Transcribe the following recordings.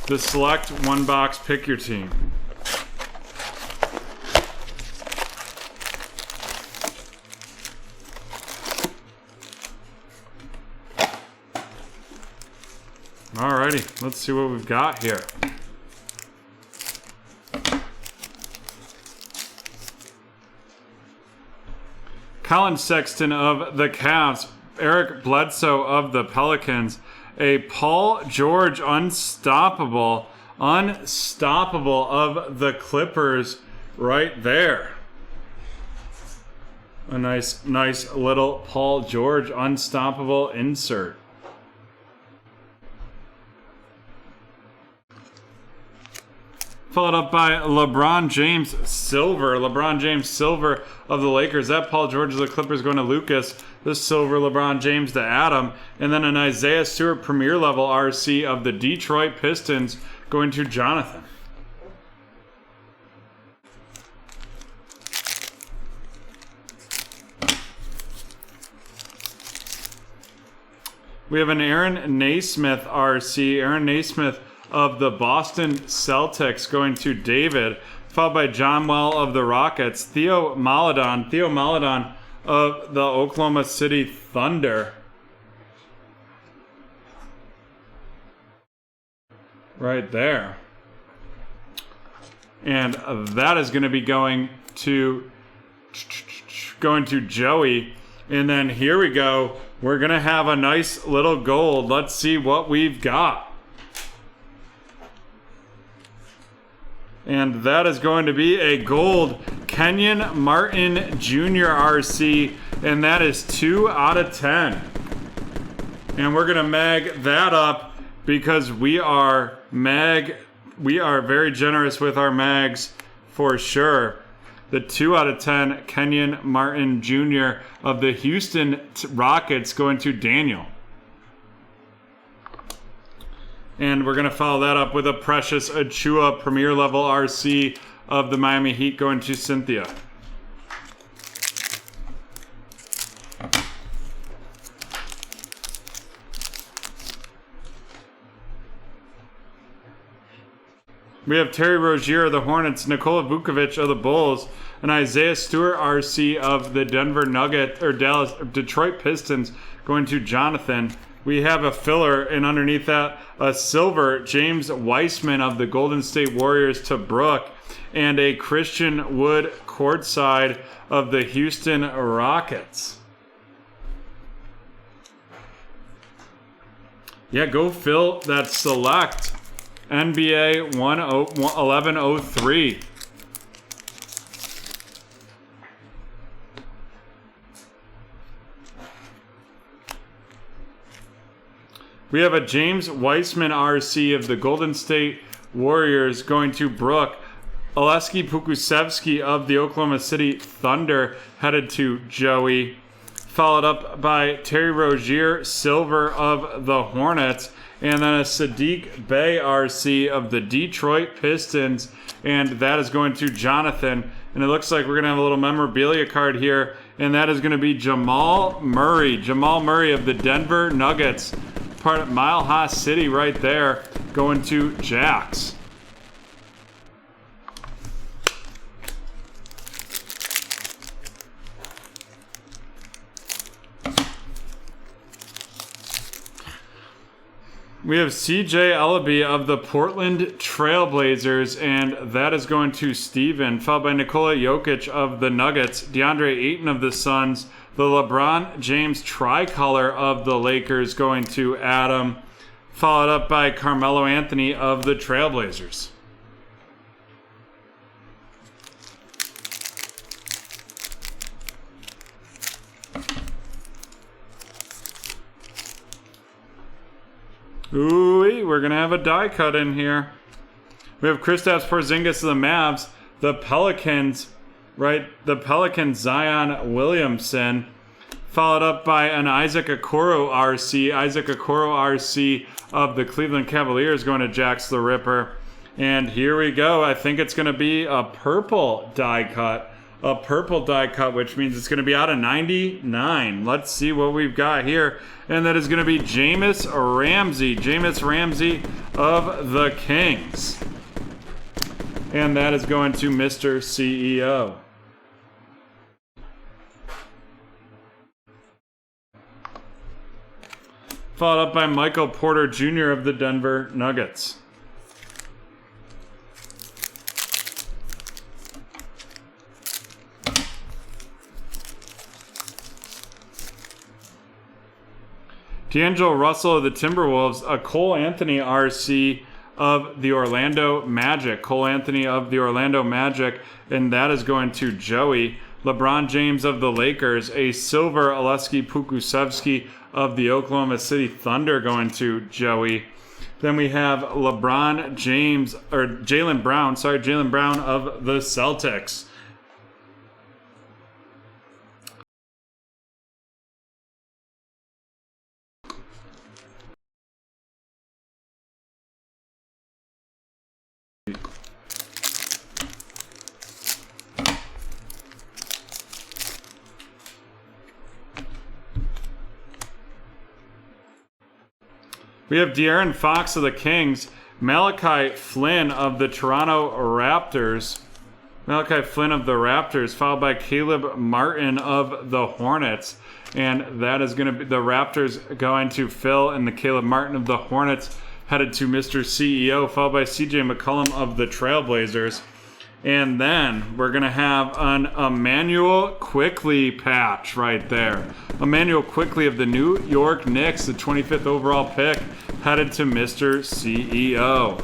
the select one box pick your team. Alrighty, let's see what we've got here. Colin Sexton of the Cavs, Eric Bledsoe of the Pelicans, a Paul George unstoppable of the Clippers right there. A nice little Paul George unstoppable insert. Followed up by LeBron James silver. LeBron James silver of the Lakers. That Paul George of the Clippers going to Lucas. The silver LeBron James to Adam. And then an Isaiah Stewart Premier Level RC of the Detroit Pistons going to Jonathan. We have an Aaron Naismith RC. Aaron Naismith of the Boston Celtics going to David, followed by John Well of the Rockets, Theo Maledon of the Oklahoma City Thunder. Right there. And that is going to be going to Joey. And then here we go. We're going to have a nice little gold. Let's see what we've got. And that is going to be a gold Kenyon Martin Jr. RC, and that is 2 out of 10. And we're gonna mag that up because we are very generous with our mags for sure. The 2 out of 10 Kenyon Martin Jr. of the Houston Rockets going to Daniel. And we're going to follow that up with a Precious Achua Premier Level RC of the Miami Heat going to Cynthia. We have Terry Rozier of the Hornets, Nikola Vukovic of the Bulls, and Isaiah Stewart RC of the Detroit Pistons going to Jonathan. We have a filler, and underneath that, a silver James Weissman of the Golden State Warriors to Brooke, and a Christian Wood courtside of the Houston Rockets. Yeah, go fill that select NBA 1103. We have a James Weissman RC of the Golden State Warriors going to Brooke. Oleski Pukusevsky of the Oklahoma City Thunder headed to Joey. Followed up by Terry Rozier, silver of the Hornets. And then a Sadiq Bey RC of the Detroit Pistons. And that is going to Jonathan. And it looks like we're going to have a little memorabilia card here. And that is going to be Jamal Murray. Jamal Murray of the Denver Nuggets. Part of Mile High City right there. Going to Jax. We have CJ Ellaby of the Portland Trailblazers, and that is going to Steven, followed by Nikola Jokic of the Nuggets, DeAndre Ayton of the Suns, the LeBron James tricolor of the Lakers going to Adam, followed up by Carmelo Anthony of the Trailblazers. Ooh, we're going to have a die cut in here. We have Kristaps Porzingis of the Mavs, the Pelicans, right? The Pelicans, Zion Williamson, followed up by an Isaac Okoro RC. Isaac Okoro RC of the Cleveland Cavaliers going to Jax the Ripper. And here we go. I think it's going to be a purple die cut a purple die cut, which means it's going to be out of 99. Let's see what we've got here. And that is going to be Jameis Ramsey. Jameis Ramsey of the Kings. And that is going to Mr. CEO. Followed up by Michael Porter Jr. of the Denver Nuggets. D'Angelo Russell of the Timberwolves, a Cole Anthony RC of the Orlando Magic. Cole Anthony of the Orlando Magic, and that is going to Joey. LeBron James of the Lakers, a silver Oleksiy Pokusevski of the Oklahoma City Thunder going to Joey. Then we have Jaylen Brown of the Celtics. We have De'Aaron Fox of the Kings, Malachi Flynn of the Toronto Raptors. Followed by Caleb Martin of the Hornets. And that is going to be the Raptors going to Phil, and the Caleb Martin of the Hornets headed to Mr. CEO, followed by CJ McCollum of the Trailblazers. And then we're going to have an Emmanuel Quickley patch right there. Emmanuel Quickley of the New York Knicks, the 25th overall pick, headed to Mr. CEO.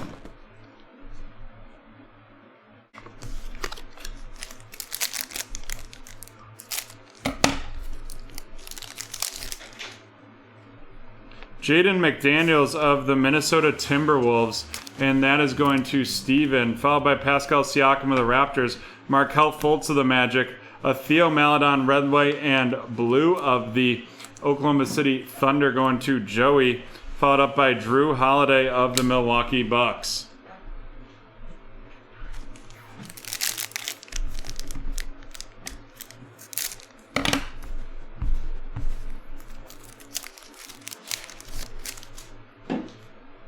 Jaden McDaniels of the Minnesota Timberwolves, and that is going to Steven, followed by Pascal Siakam of the Raptors, Markelle Fultz of the Magic, a Theo Maledon red, white, and blue of the Oklahoma City Thunder going to Joey, followed up by Drew Holiday of the Milwaukee Bucks.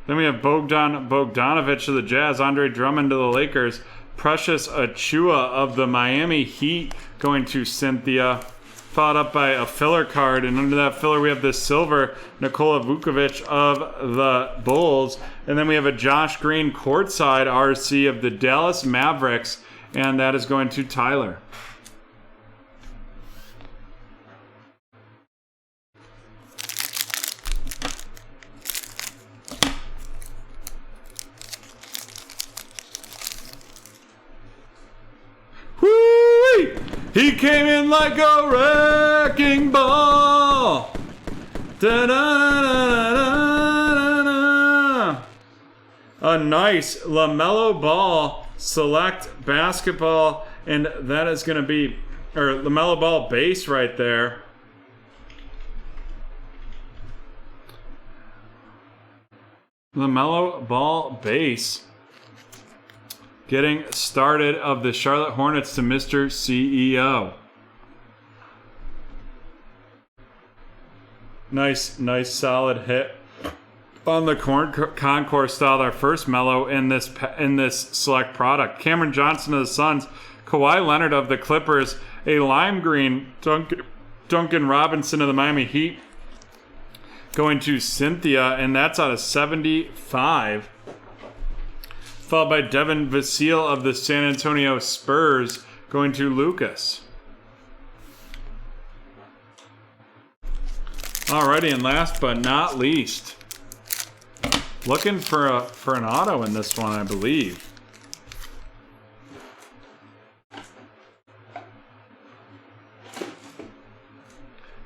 Then we have Bogdanovich of the Jazz, Andre Drummond of the Lakers, Precious Achiuwa of the Miami Heat going to Cynthia, followed up by a filler card, and under that filler we have this silver Nikola Vukovic of the Bulls, and then we have a Josh Green courtside RC of the Dallas Mavericks, and that is going to Tyler. He came in like a wrecking ball. Da-da-da-da-da-da. A nice LaMelo Ball select basketball, and that is going to be, or LaMelo Ball base right there. LaMelo Ball base. Getting started of the Charlotte Hornets to Mr. CEO. Nice solid hit on the Concourse style. Our first mellow in this select product. Cameron Johnson of the Suns, Kawhi Leonard of the Clippers, a lime green Duncan Robinson of the Miami Heat going to Cynthia, and that's out of 75. Followed by Devin Vassell of the San Antonio Spurs going to Lucas. Alrighty, and last but not least, looking for an auto in this one, I believe.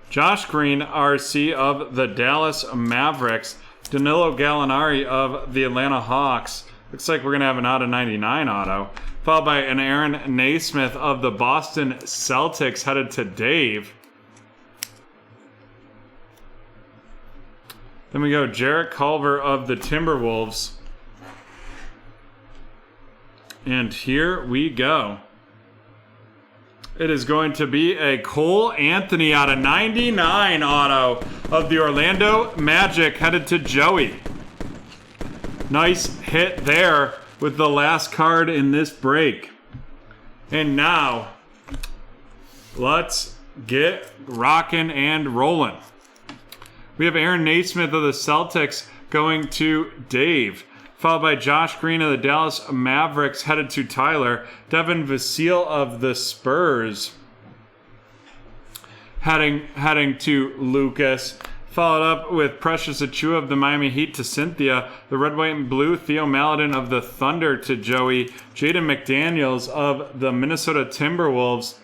Josh Green, RC of the Dallas Mavericks, Danilo Gallinari of the Atlanta Hawks. Looks like we're going to have an out of 99 auto. Followed by an Aaron Naismith of the Boston Celtics headed to Dave. Then we go Jarrett Culver of the Timberwolves. And here we go. It is going to be a Cole Anthony out of 99 auto of the Orlando Magic headed to Joey. Nice hit there with the last card in this break. And now, let's get rocking and rolling. We have Aaron Naismith of the Celtics going to Dave, followed by Josh Green of the Dallas Mavericks headed to Tyler. Devin Vassell of the Spurs heading to Lucas. Followed up with Precious Achiuwa of the Miami Heat to Cynthia. The Red, White, and Blue, Theo Maledon of the Thunder to Joey. Jaden McDaniels of the Minnesota Timberwolves.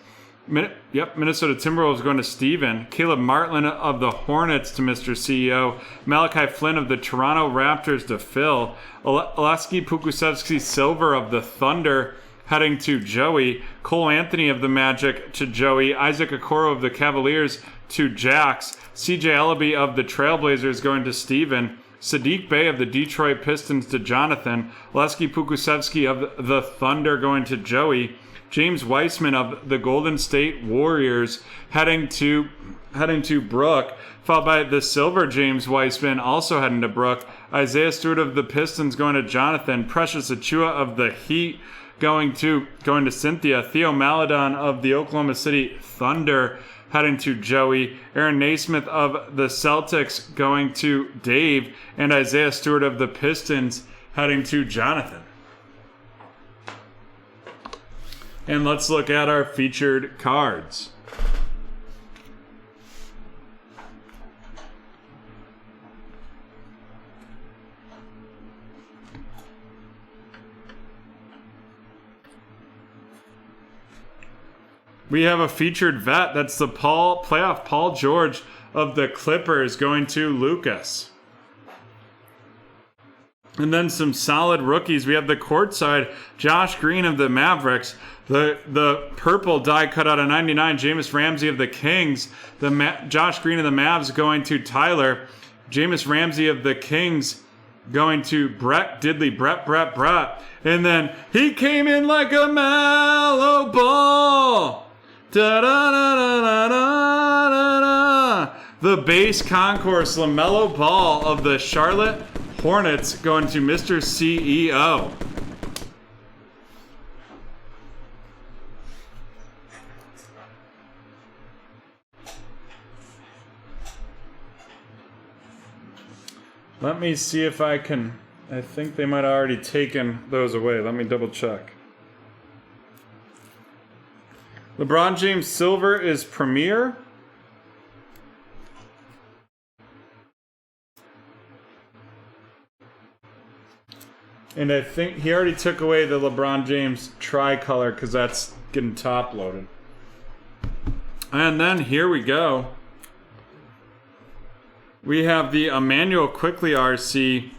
Minnesota Timberwolves going to Steven. Caleb Martland of the Hornets to Mr. CEO. Malachi Flynn of the Toronto Raptors to Phil. Oleksiy Pokusevski Silver of the Thunder heading to Joey. Cole Anthony of the Magic to Joey. Isaac Okoro of the Cavaliers to Jax. CJ Ellaby of the Trailblazers going to Steven. Sadiq Bey of the Detroit Pistons to Jonathan. Oleksiy Pokusevski of the Thunder going to Joey. James Weissman of the Golden State Warriors heading to Brooke, followed by the Silver James Weissman also heading to Brooke. Isaiah Stewart of the Pistons going to Jonathan. Precious Achiuwa of the Heat going to Cynthia. Theo Maledon of the Oklahoma City Thunder heading to Joey. Aaron Naismith of the Celtics going to Dave. And Isaiah Stewart of the Pistons heading to Jonathan. And let's look at our featured cards. We have a featured vet. That's the playoff Paul George of the Clippers going to Lucas. And then some solid rookies. We have the courtside Josh Green of the Mavericks. The purple die cut out of 99, Jameis Ramsey of the Kings. Josh Green of the Mavs going to Tyler. Jameis Ramsey of the Kings going to Brett Diddley. Brett. And then he came in like a mellow ball. Da-da-da-da-da-da-da. The base concourse LaMelo Ball of the Charlotte Hornets going to Mr. CEO. Let me see if I can. I think they might have already taken those away. Let me double check. LeBron James Silver is Premier. And I think he already took away the LeBron James tricolor because that's getting top loaded. And then here we go. We have the Emmanuel Quickley RC,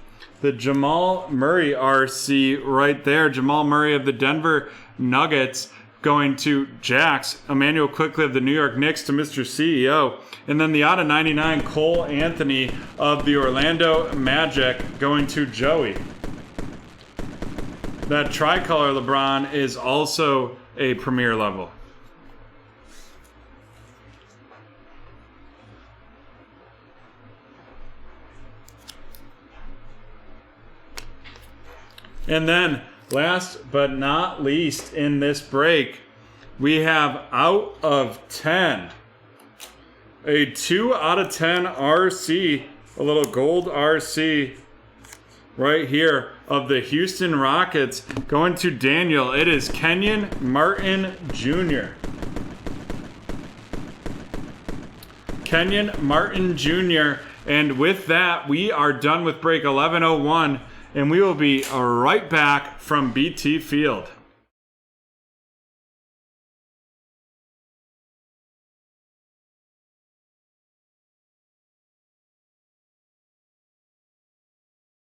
the Jamal Murray RC right there. Jamal Murray of the Denver Nuggets going to Jax. Emmanuel Quickley of the New York Knicks to Mr. CEO. And then the out of 99 Cole Anthony of the Orlando Magic going to Joey. That tricolor LeBron is also a premier level. And then, last but not least in this break, we have out of 10. A 2 out of 10 RC, a little gold RC right here of the Houston Rockets going to Daniel. It is Kenyon Martin Jr. Kenyon Martin Jr. And with that, we are done with break 1101. And we will be right back from BT Field.